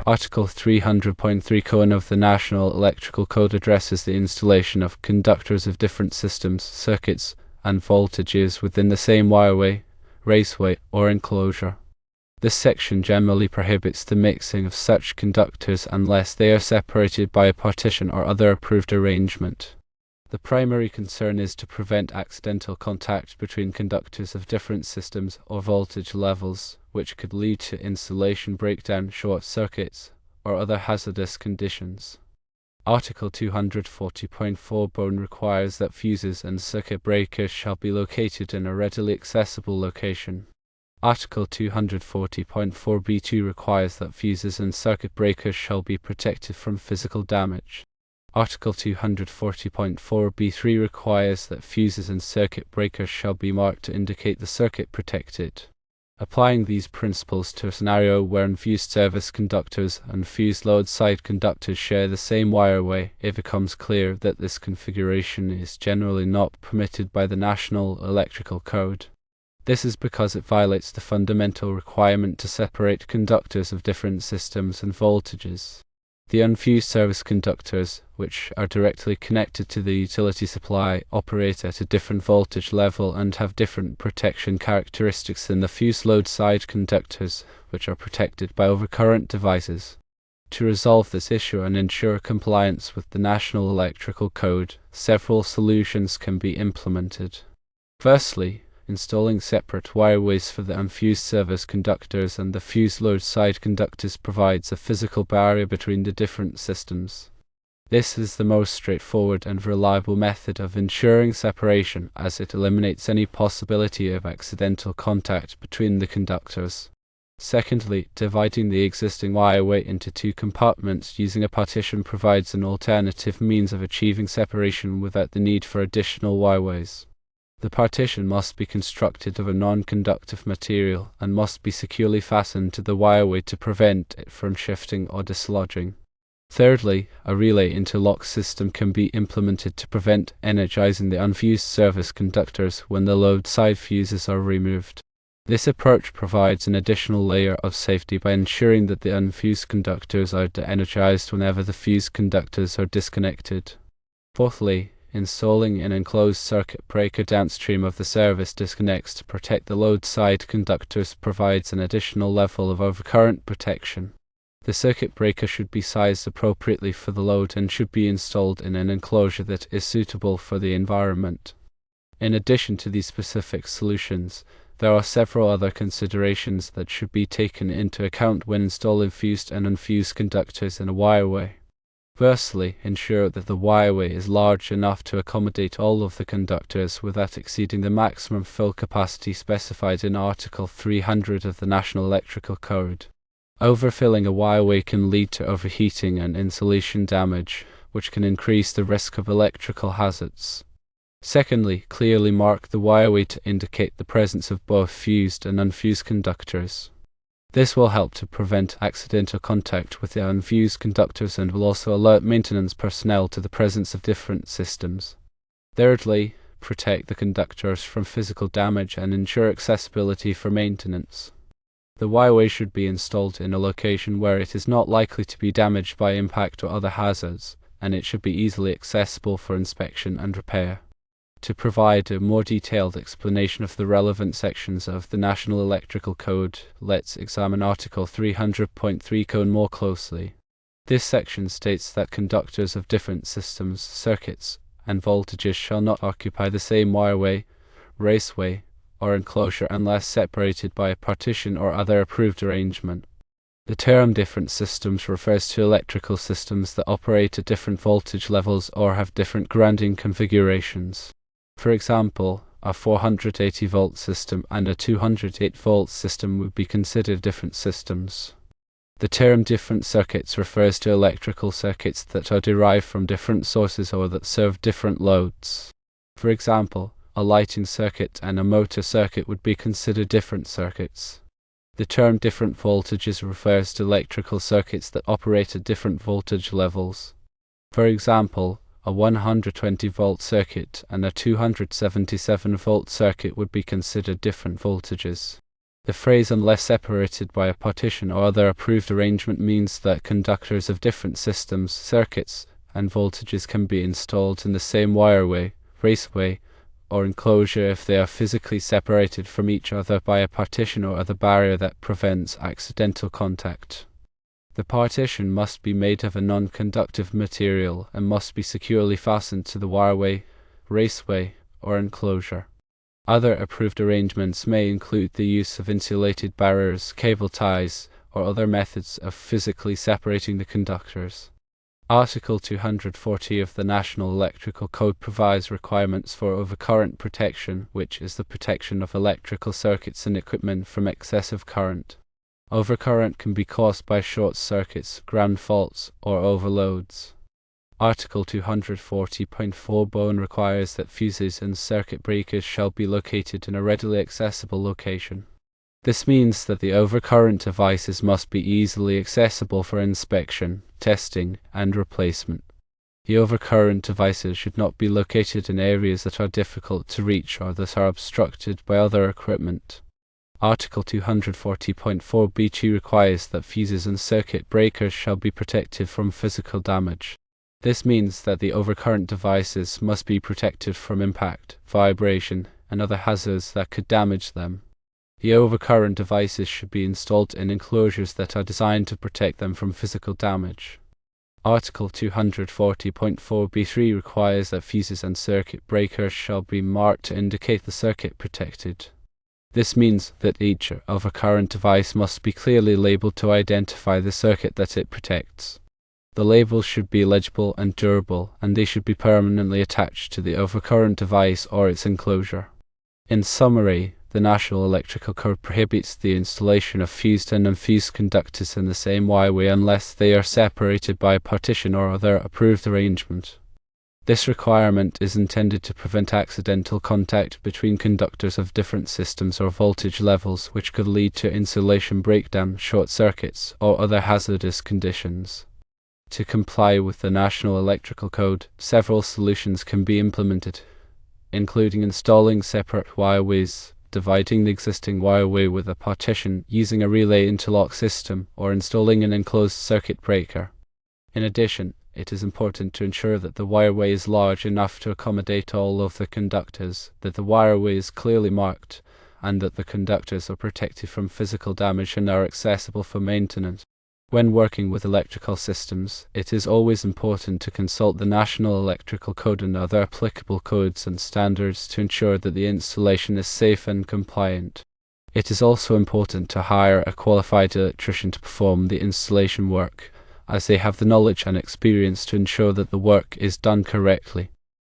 Article 300.3 of the National Electrical Code addresses the installation of conductors of different systems, circuits, and voltages within the same wireway, raceway, or enclosure. This section generally prohibits the mixing of such conductors unless they are separated by a partition or other approved arrangement. The primary concern is to prevent accidental contact between conductors of different systems or voltage levels, which could lead to insulation breakdown, short circuits, or other hazardous conditions. Article 240.4 requires that fuses and circuit breakers shall be located in a readily accessible location. Article 240.4b2 requires that fuses and circuit breakers shall be protected from physical damage. Article 240.4b3 requires that fuses and circuit breakers shall be marked to indicate the circuit protected. Applying these principles to a scenario where unfused service conductors and fused load-side conductors share the same wireway, it becomes clear that this configuration is generally not permitted by the National Electrical Code. This is because it violates the fundamental requirement to separate conductors of different systems and voltages. The unfused service conductors, which are directly connected to the utility supply, operate at a different voltage level and have different protection characteristics than the fused load-side conductors, which are protected by overcurrent devices. To resolve this issue and ensure compliance with the National Electrical Code, several solutions can be implemented. Firstly, installing separate wireways for the unfused service conductors and the fused load-side conductors provides a physical barrier between the different systems. This is the most straightforward and reliable method of ensuring separation, as it eliminates any possibility of accidental contact between the conductors. Secondly, dividing the existing wireway into two compartments using a partition provides an alternative means of achieving separation without the need for additional wireways. The partition must be constructed of a non-conductive material and must be securely fastened to the wireway to prevent it from shifting or dislodging. Thirdly, a relay interlock system can be implemented to prevent energizing the unfused service conductors when the load-side fuses are removed. This approach provides an additional layer of safety by ensuring that the unfused conductors are de-energized whenever the fused conductors are disconnected. Fourthly, installing an enclosed circuit breaker downstream of the service disconnects to protect the load-side conductors provides an additional level of overcurrent protection. The circuit breaker should be sized appropriately for the load and should be installed in an enclosure that is suitable for the environment. In addition to these specific solutions, there are several other considerations that should be taken into account when installing fused and unfused conductors in a wireway. Firstly, ensure that the wireway is large enough to accommodate all of the conductors without exceeding the maximum fill capacity specified in Article 300 of the National Electrical Code. Overfilling a wireway can lead to overheating and insulation damage, which can increase the risk of electrical hazards. Secondly, clearly mark the wireway to indicate the presence of both fused and unfused conductors. This will help to prevent accidental contact with the unfused conductors and will also alert maintenance personnel to the presence of different systems. Thirdly, protect the conductors from physical damage and ensure accessibility for maintenance. The wireway should be installed in a location where it is not likely to be damaged by impact or other hazards, and it should be easily accessible for inspection and repair. To provide a more detailed explanation of the relevant sections of the National Electrical Code, let's examine Article 300.3 more closely. This section states that conductors of different systems, circuits, and voltages shall not occupy the same wireway, raceway, or enclosure unless separated by a partition or other approved arrangement. The term different systems refers to electrical systems that operate at different voltage levels or have different grounding configurations. For example, a 480-volt system and a 208-volt system would be considered different systems. The term different circuits refers to electrical circuits that are derived from different sources or that serve different loads. For example, a lighting circuit and a motor circuit would be considered different circuits. The term different voltages refers to electrical circuits that operate at different voltage levels. For example, a 120-volt circuit and a 277-volt circuit would be considered different voltages. The phrase "unless separated by a partition or other approved arrangement" means that conductors of different systems, circuits, and voltages can be installed in the same wireway, raceway, or enclosure if they are physically separated from each other by a partition or other barrier that prevents accidental contact. The partition must be made of a non-conductive material and must be securely fastened to the wireway, raceway, or enclosure. Other approved arrangements may include the use of insulated barriers, cable ties, or other methods of physically separating the conductors. Article 240 of the National Electrical Code provides requirements for overcurrent protection, which is the protection of electrical circuits and equipment from excessive current. Overcurrent can be caused by short circuits, ground faults, or overloads. Article 240.4 Bone requires that fuses and circuit breakers shall be located in a readily accessible location. This means that the overcurrent devices must be easily accessible for inspection, testing, and replacement. The overcurrent devices should not be located in areas that are difficult to reach or that are obstructed by other equipment. Article 240.4b2 requires that fuses and circuit breakers shall be protected from physical damage. This means that the overcurrent devices must be protected from impact, vibration, and other hazards that could damage them. The overcurrent devices should be installed in enclosures that are designed to protect them from physical damage. Article 240.4b3 requires that fuses and circuit breakers shall be marked to indicate the circuit protected. This means that each overcurrent device must be clearly labeled to identify the circuit that it protects. The labels should be legible and durable, and they should be permanently attached to the overcurrent device or its enclosure. In summary, the National Electrical Code prohibits the installation of fused and unfused conductors in the same wireway unless they are separated by a partition or other approved arrangement. This requirement is intended to prevent accidental contact between conductors of different systems or voltage levels, which could lead to insulation breakdown, short circuits, or other hazardous conditions. To comply with the National Electrical Code, several solutions can be implemented, including installing separate wireways, dividing the existing wireway with a partition using a relay interlock system, or installing an enclosed circuit breaker. In addition, it is important to ensure that the wireway is large enough to accommodate all of the conductors, that the wireway is clearly marked, and that the conductors are protected from physical damage and are accessible for maintenance. When working with electrical systems, it is always important to consult the National Electrical Code and other applicable codes and standards to ensure that the installation is safe and compliant. It is also important to hire a qualified electrician to perform the installation work, as they have the knowledge and experience to ensure that the work is done correctly.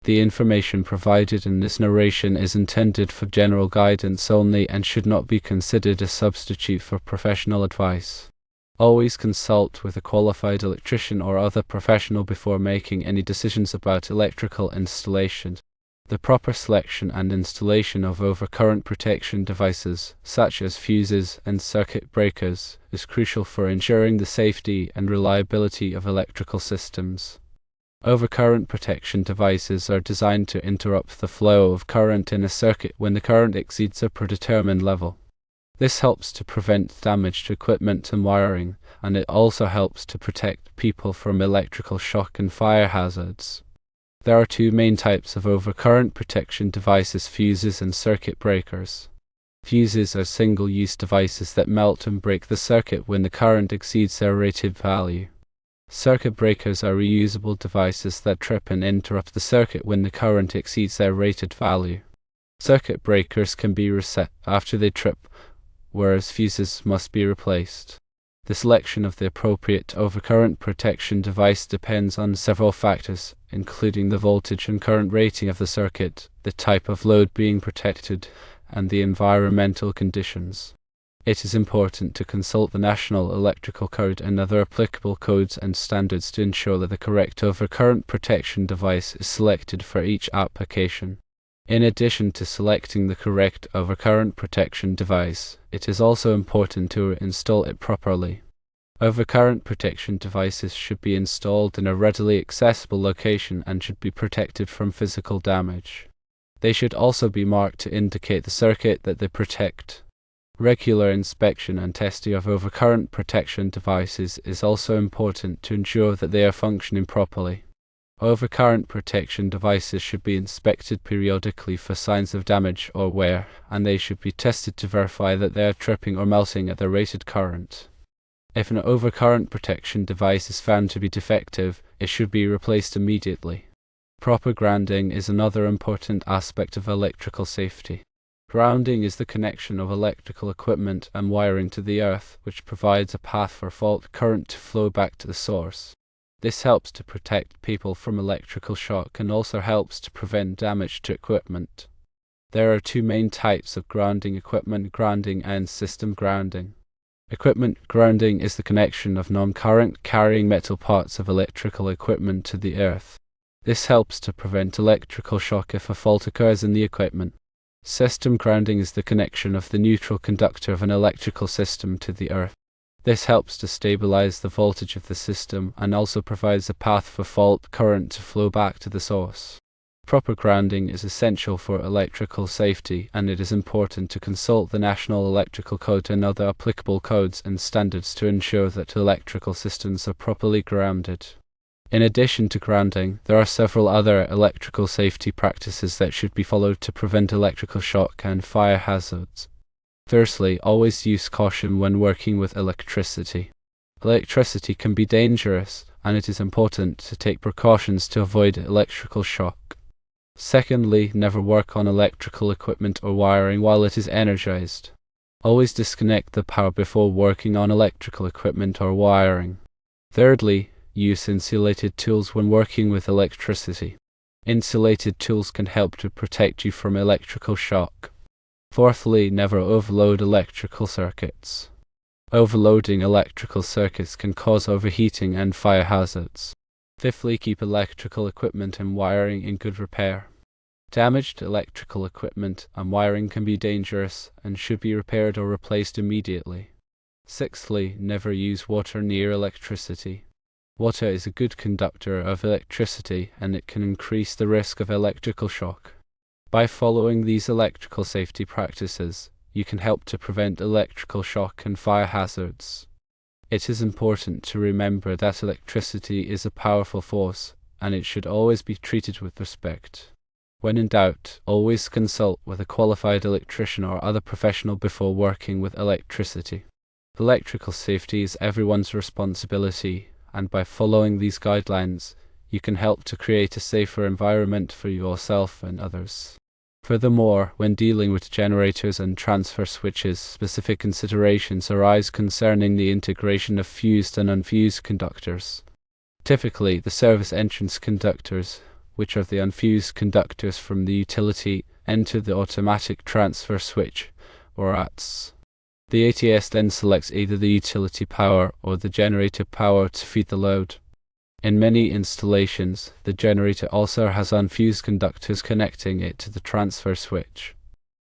The information provided in this narration is intended for general guidance only and should not be considered a substitute for professional advice. Always consult with a qualified electrician or other professional before making any decisions about electrical installation. The proper selection and installation of overcurrent protection devices, such as fuses and circuit breakers, is crucial for ensuring the safety and reliability of electrical systems. Overcurrent protection devices are designed to interrupt the flow of current in a circuit when the current exceeds a predetermined level. This helps to prevent damage to equipment and wiring, and it also helps to protect people from electrical shock and fire hazards. There are two main types of overcurrent protection devices: fuses and circuit breakers. Fuses are single-use devices that melt and break the circuit when the current exceeds their rated value. Circuit breakers are reusable devices that trip and interrupt the circuit when the current exceeds their rated value. Circuit breakers can be reset after they trip, whereas fuses must be replaced. The selection of the appropriate overcurrent protection device depends on several factors, including the voltage and current rating of the circuit, the type of load being protected, and the environmental conditions. It is important to consult the National Electrical Code and other applicable codes and standards to ensure that the correct overcurrent protection device is selected for each application. In addition to selecting the correct overcurrent protection device, it is also important to install it properly. Overcurrent protection devices should be installed in a readily accessible location and should be protected from physical damage. They should also be marked to indicate the circuit that they protect. Regular inspection and testing of overcurrent protection devices is also important to ensure that they are functioning properly. Overcurrent protection devices should be inspected periodically for signs of damage or wear, and they should be tested to verify that they are tripping or melting at the rated current. If an overcurrent protection device is found to be defective, it should be replaced immediately. Proper grounding is another important aspect of electrical safety. Grounding is the connection of electrical equipment and wiring to the earth, which provides a path for fault current to flow back to the source. This helps to protect people from electrical shock and also helps to prevent damage to equipment. There are two main types of grounding: equipment grounding and system grounding. Equipment grounding is the connection of non-current carrying metal parts of electrical equipment to the earth. This helps to prevent electrical shock if a fault occurs in the equipment. System grounding is the connection of the neutral conductor of an electrical system to the earth. This helps to stabilize the voltage of the system and also provides a path for fault current to flow back to the source. Proper grounding is essential for electrical safety, and it is important to consult the National Electrical Code and other applicable codes and standards to ensure that electrical systems are properly grounded. In addition to grounding, there are several other electrical safety practices that should be followed to prevent electrical shock and fire hazards. Firstly, always use caution when working with electricity. Electricity can be dangerous, and it is important to take precautions to avoid electrical shock. Secondly, never work on electrical equipment or wiring while it is energized. Always disconnect the power before working on electrical equipment or wiring. Thirdly, use insulated tools when working with electricity. Insulated tools can help to protect you from electrical shock. Fourthly, never overload electrical circuits. Overloading electrical circuits can cause overheating and fire hazards. Fifthly, keep electrical equipment and wiring in good repair. Damaged electrical equipment and wiring can be dangerous and should be repaired or replaced immediately. Sixthly, never use water near electricity. Water is a good conductor of electricity, and it can increase the risk of electrical shock. By following these electrical safety practices, you can help to prevent electrical shock and fire hazards. It is important to remember that electricity is a powerful force, and it should always be treated with respect. When in doubt, always consult with a qualified electrician or other professional before working with electricity. Electrical safety is everyone's responsibility, and by following these guidelines, you can help to create a safer environment for yourself and others. Furthermore, when dealing with generators and transfer switches, specific considerations arise concerning the integration of fused and unfused conductors. Typically, the service entrance conductors, which are the unfused conductors from the utility, enter the automatic transfer switch, or ATS. The ATS then selects either the utility power or the generator power to feed the load. In many installations, the generator also has unfused conductors connecting it to the transfer switch.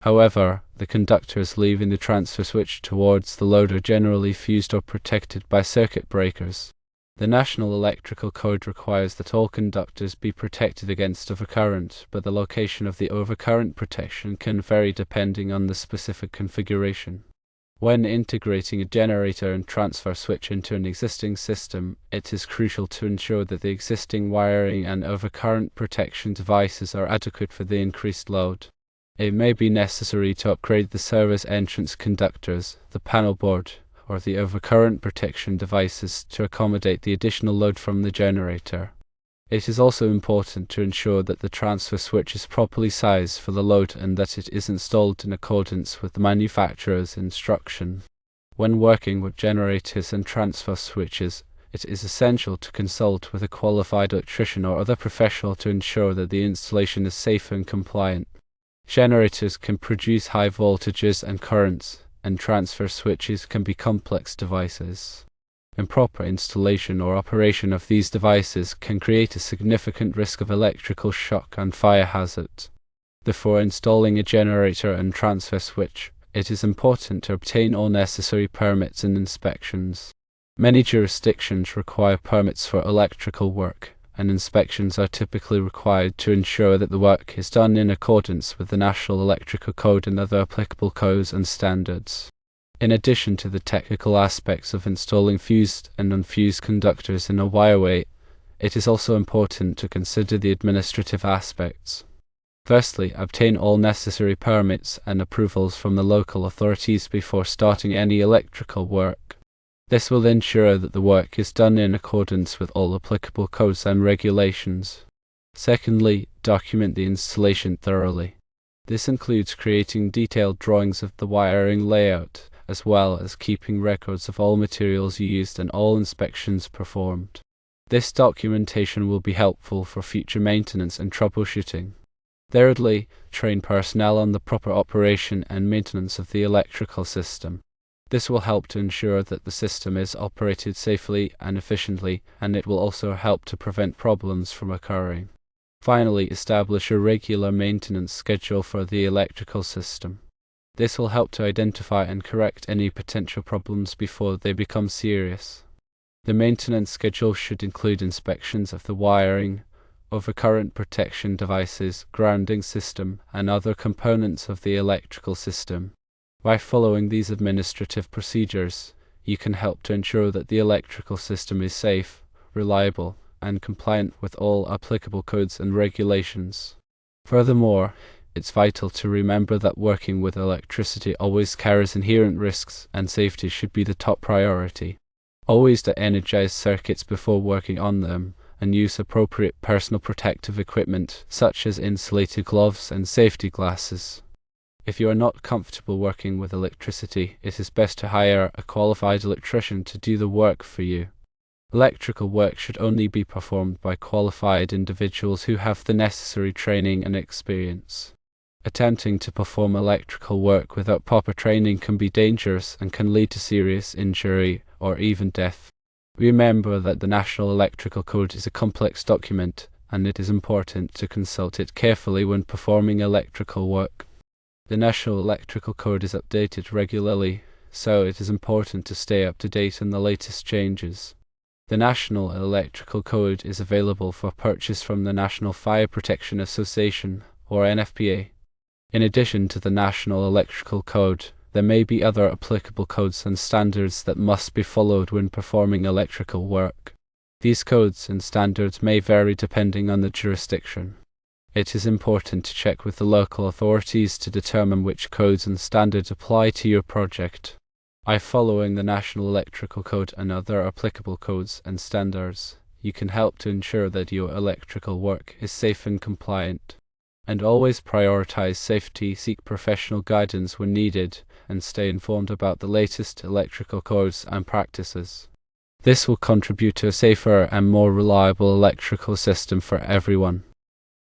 However, the conductors leaving the transfer switch towards the load are generally fused or protected by circuit breakers. The National Electrical Code requires that all conductors be protected against overcurrent, but the location of the overcurrent protection can vary depending on the specific configuration. When integrating a generator and transfer switch into an existing system, it is crucial to ensure that the existing wiring and overcurrent protection devices are adequate for the increased load. It may be necessary to upgrade the service entrance conductors, the panel board, or the overcurrent protection devices to accommodate the additional load from the generator. It is also important to ensure that the transfer switch is properly sized for the load and that it is installed in accordance with the manufacturer's instruction. When working with generators and transfer switches, it is essential to consult with a qualified electrician or other professional to ensure that the installation is safe and compliant. Generators can produce high voltages and currents, and transfer switches can be complex devices. Improper installation or operation of these devices can create a significant risk of electrical shock and fire hazard. Before installing a generator and transfer switch, it is important to obtain all necessary permits and inspections. Many jurisdictions require permits for electrical work, and inspections are typically required to ensure that the work is done in accordance with the National Electrical Code and other applicable codes and standards. In addition to the technical aspects of installing fused and unfused conductors in a wireway, it is also important to consider the administrative aspects. Firstly, obtain all necessary permits and approvals from the local authorities before starting any electrical work. This will ensure that the work is done in accordance with all applicable codes and regulations. Secondly, document the installation thoroughly. This includes creating detailed drawings of the wiring layout, as well as keeping records of all materials used and all inspections performed. This documentation will be helpful for future maintenance and troubleshooting. Thirdly, train personnel on the proper operation and maintenance of the electrical system. This will help to ensure that the system is operated safely and efficiently, and it will also help to prevent problems from occurring. Finally, establish a regular maintenance schedule for the electrical system. This will help to identify and correct any potential problems before they become serious. The maintenance schedule should include inspections of the wiring, overcurrent protection devices, grounding system, and other components of the electrical system. By following these administrative procedures, you can help to ensure that the electrical system is safe, reliable, and compliant with all applicable codes and regulations. Furthermore, it's vital to remember that working with electricity always carries inherent risks, and safety should be the top priority. Always de-energize circuits before working on them, and use appropriate personal protective equipment such as insulated gloves and safety glasses. If you are not comfortable working with electricity, it is best to hire a qualified electrician to do the work for you. Electrical work should only be performed by qualified individuals who have the necessary training and experience. Attempting to perform electrical work without proper training can be dangerous and can lead to serious injury or even death. Remember that the National Electrical Code is a complex document, and it is important to consult it carefully when performing electrical work. The National Electrical Code is updated regularly, so it is important to stay up to date on the latest changes. The National Electrical Code is available for purchase from the National Fire Protection Association, or NFPA. In addition to the National Electrical Code, there may be other applicable codes and standards that must be followed when performing electrical work. These codes and standards may vary depending on the jurisdiction. It is important to check with the local authorities to determine which codes and standards apply to your project. By following the National Electrical Code and other applicable codes and standards, you can help to ensure that your electrical work is safe and compliant. And always prioritize safety, seek professional guidance when needed, and stay informed about the latest electrical codes and practices. This will contribute to a safer and more reliable electrical system for everyone.